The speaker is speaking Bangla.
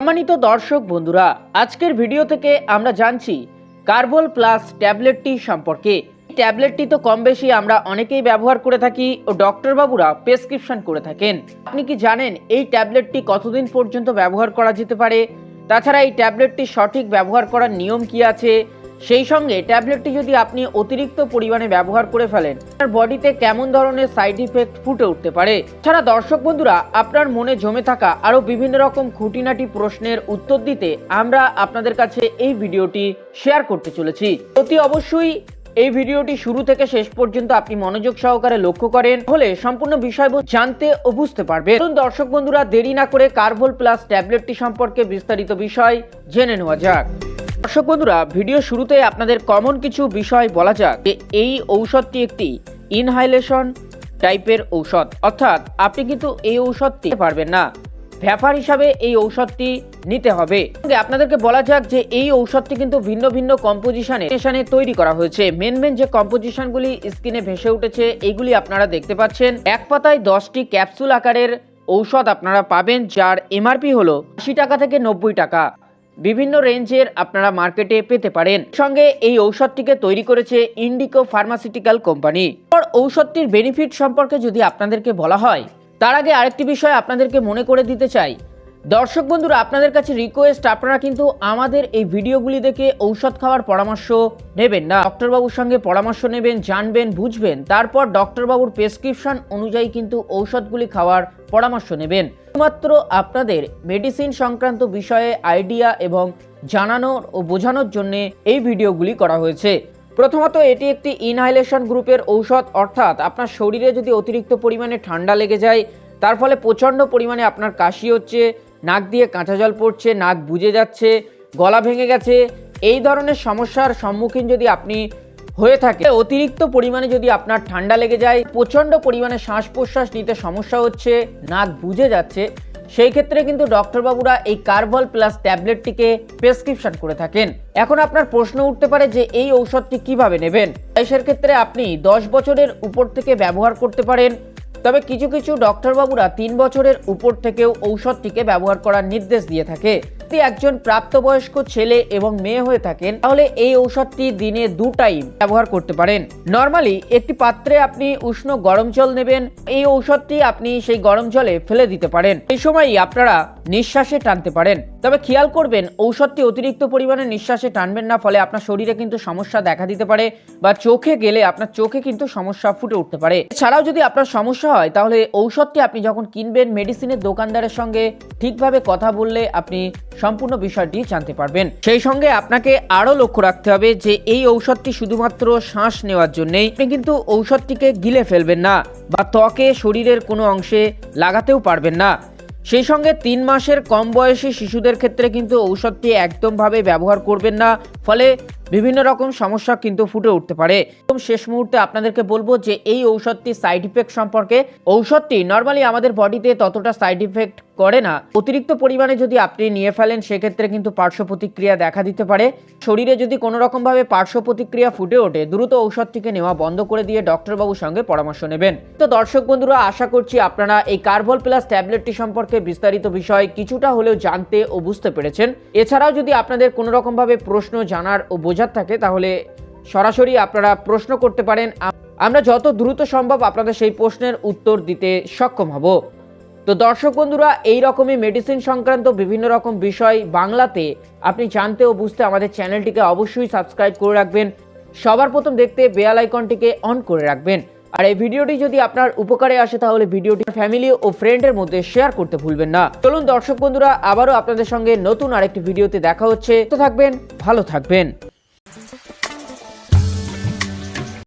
সম্মানিত দর্শক বন্ধুরা, আজকের ভিডিও থেকে আমরা জানছি কার্ভল প্লাস ট্যাবলেটটি সম্পর্কে। এই ট্যাবলেটটি তো কম বেশি আমরা অনেকেই ব্যবহার করে থাকি ও ডক্টর বাবুরা প্রেসক্রিপশন করে থাকেন। আপনি কি জানেন এই ট্যাবলেটটি কতদিন পর্যন্ত ব্যবহার করা যেতে পারে? তাছাড়া এই ট্যাবলেটটি সঠিক ব্যবহার করার নিয়ম কি আছে? সেই সঙ্গে ট্যাবলেটটি যদি আপনি অতিরিক্ত পরিমাণে ব্যবহার করে ফেলেন, আপনার বডিতে কেমন ধরনের সাইড ইফেক্ট ফুটে উঠতে পারে? ছাড়া দর্শক বন্ধুরা, আপনার মনে জমে থাকা আরও বিভিন্ন রকম খুঁটিনাটি প্রশ্নের উত্তর দিতে আমরা আপনাদের কাছে এই ভিডিওটি শেয়ার করতে চলেছি। অতি অবশ্যই এই ভিডিওটি শুরু থেকে শেষ পর্যন্ত আপনি মনোযোগ সহকারে লক্ষ্য করেন, হলে সম্পূর্ণ বিষয়বস্তু জানতে ও বুঝতে পারবেন। দর্শক বন্ধুরা, দেরি না করে কার্ভল প্লাস ট্যাবলেটটি সম্পর্কে বিস্তারিত বিষয় জেনে নেওয়া যাক। দর্শক বন্ধুরা, ভিডিও শুরুতে আপনাদের কমন কিছু বিষয় বলা যাক যে এই ঔষধটি একটি ইনহাইলেশন টাইপের ঔষধ, অর্থাৎ আপনি কিন্তু এই ঔষধটি পারবেন না, ভ্যাপার হিসাবে এই ঔষধটি নিতে হবে। আপনাদেরকে বলা যাক যে এই ঔষধটি কিন্তু ভিন্ন ভিন্ন কম্পোজিশনে তৈরি করা হয়েছে। মেন যে কম্পোজিশনগুলি স্ক্রিনে ভেসে উঠেছে এইগুলি আপনারা দেখতে পাচ্ছেন। এক পাতায় 10টি ক্যাপসুল আকারের ঔষধ আপনারা পাবেন, যার এমআরপি হলো 80 টাকা থেকে 90 টাকা। বিভিন্ন রেঞ্জের আপনারা মার্কেটে পেতে পারেন। সঙ্গে এই ঔষধটিকে তৈরি করেছে ইন্ডিকো ফার্মাসিউটিক্যাল কোম্পানি। ঔষধটির বেনিফিট সম্পর্কে যদি আপনাদেরকে বলা হয়, তার আগে আরেকটি বিষয় আপনাদেরকে মনে করে দিতে চাই। দর্শক বন্ধুরা, আপনাদের কাছে রিকোয়েস্ট, আপনারা কিন্তু আমাদের এই ভিডিওগুলি দেখে ঔষধ খাওয়ার পরামর্শ নেবেন না। ডক্টরবাবুর সঙ্গে পরামর্শ নেবেন, জানবেন, বুঝবেন, তারপর ডক্টরবাবুর প্রেসক্রিপশন অনুযায়ী কিন্তু ঔষধগুলি খাওয়ার পরামর্শ নেবেন। শুধুমাত্র আপনাদের মেডিসিন সংক্রান্ত বিষয়ে আইডিয়া এবং জানানোর ও বোঝানোর জন্য এই ভিডিওগুলি করা হয়েছে। প্রথমত, এটি একটি ইনহাইলেশন গ্রুপের ঔষধ, অর্থাৎ আপনার শরীরে যদি অতিরিক্ত পরিমাণে ঠান্ডা লেগে যায়, তার ফলে প্রচণ্ড পরিমাণে আপনার কাশি হচ্ছে, নাক দিয়ে কাঁচা জল পড়ছে, নাক বুজে যাচ্ছে, গলা ভেঙে গেছে, এই ধরনের সমস্যার সম্মুখীন যদি আপনি হয়ে থাকে, অতিরিক্ত পরিমাণে যদি আপনার ঠান্ডা লেগে যায়, প্রচণ্ড পরিমাণে শ্বাস প্রশ্বাস নিতে সমস্যা হচ্ছে, নাক বুজে যাচ্ছে, সেই ক্ষেত্রে কিন্তু ডক্টরবাবুরা এই কার্ভল প্লাস ট্যাবলেটটিকে প্রেসক্রিপশন করে থাকেন। এখন আপনার প্রশ্ন উঠতে পারে যে এই ঔষধটি কিভাবে নেবেন। বয়সের ক্ষেত্রে আপনি 10 বছরের উপর থেকে ব্যবহার করতে পারেন, তবে কিছু কিছু ডক্টরবাবুরা 3 বছরের উপর থেকেও ঔষধটিকে ব্যবহার করার নির্দেশ দিয়ে থাকে। যদি একজন প্রাপ্তবয়স্ক ছেলে এবং মেয়ে হয়ে থাকেন, তাহলে এই ঔষধটি দিনে 2 টাইম ব্যবহার করতে পারেন। নর্মালি একটি পাত্রে আপনি উষ্ণ গরম জল নেবেন, এই ঔষধটি আপনি সেই গরম জলে ফেলে দিতে পারেন। এই সময়ই আপনারা নিঃশ্বাসে টানতে পারেন, তবে খেয়াল করবেন ঔষধটি অতিরিক্ত পরিমাণে নিঃশ্বাসে টানবেন না, ফলে আপনার শরীরে কিন্তু সমস্যা দেখা দিতে পারে, বা চোখে গেলে আপনার চোখে কিন্তু সমস্যা ফুটে উঠতে পারে। এছাড়াও যদি আপনার সমস্যা হয়, তাহলে ঔষধটি আপনি যখন কিনবেন, মেডিসিনের দোকানদারের সঙ্গে ঠিকভাবে কথা বললে আপনি সম্পূর্ণ বিষয়টি জানতে পারবেন। সেই সঙ্গে আপনাকে আরও লক্ষ্য রাখতে হবে যে এই ঔষধটি শুধুমাত্র শ্বাস নেওয়ার জন্যই, আপনি কিন্তু ঔষধটিকে গিলে ফেলবেন না বা ত্বকে শরীরের কোনো অংশে লাগাতেও পারবেন না। সেই সঙ্গে 3 মাসের কম বয়সী শিশুদের ক্ষেত্রে কিন্তু ঔষধটি একদমভাবে ব্যবহার করবেন না, ফলে বিভিন্ন রকম সমস্যা কিন্তু ফুটে উঠতে পারে। একদম শেষ মুহূর্তে আপনাদেরকে বলবো যে এই ঔষধটি সাইড ইফেক্ট সম্পর্কে। ঔষধটি নর্মালি আমাদের বডিতে ততটা সাইড ইফেক্ট করে না। অতিরিক্ত পরিমাণে যদি আপনি নিয়ে ফেলেন, সেক্ষেত্রে কিন্তু পার্শ্ব প্রতিক্রিয়া দেখা দিতে পারে। শরীরে যদি কোনো রকমভাবে পার্শ্ব প্রতিক্রিয়া ফুটে ওঠে, দ্রুত ঔষধটিকে নেওয়া বন্ধ করে দিয়ে ডক্টরবাবুর সঙ্গে পরামর্শ নেবেন। তো দর্শক বন্ধুরা, আশা করছি আপনারা এই কার্ভল প্লাস ট্যাবলেটটি সম্পর্কে বিস্তারিত বিষয় কিছুটা হলেও জানতে ও বুঝতে পেরেছেন। এছাড়াও যদি আপনাদের কোনো রকমভাবে প্রশ্ন জানার ও বোঝার থাকে, তাহলে সরাসরি আপনারা প্রশ্ন করতে পারেন। আমরা যত দ্রুত সম্ভব আপনাদের সেই প্রশ্নের উত্তর দিতে সক্ষম হব। তো দর্শক বন্ধুরা, এই রকমই মেডিসিন সংক্রান্ত বিভিন্ন রকম বিষয় বাংলাতে আপনি জানতে ও বুঝতে আমাদের চ্যানেলটিকে অবশ্যই সাবস্ক্রাইব করে রাখবেন। সবার প্রথম দেখতে বেল আইকনটিকে অন করে রাখবেন। আর এই ভিডিওটি যদি আপনার উপকারে আসে, তাহলে ভিডিওটি ফ্যামিলি ও ফ্রেন্ডের মধ্যে শেয়ার করতে ভুলবেন না। চলুন দর্শক বন্ধুরা, আবারও আপনাদের সঙ্গে নতুন আরেকটি ভিডিওতে দেখা হচ্ছে। তো থাকবেন, ভালো থাকবেন।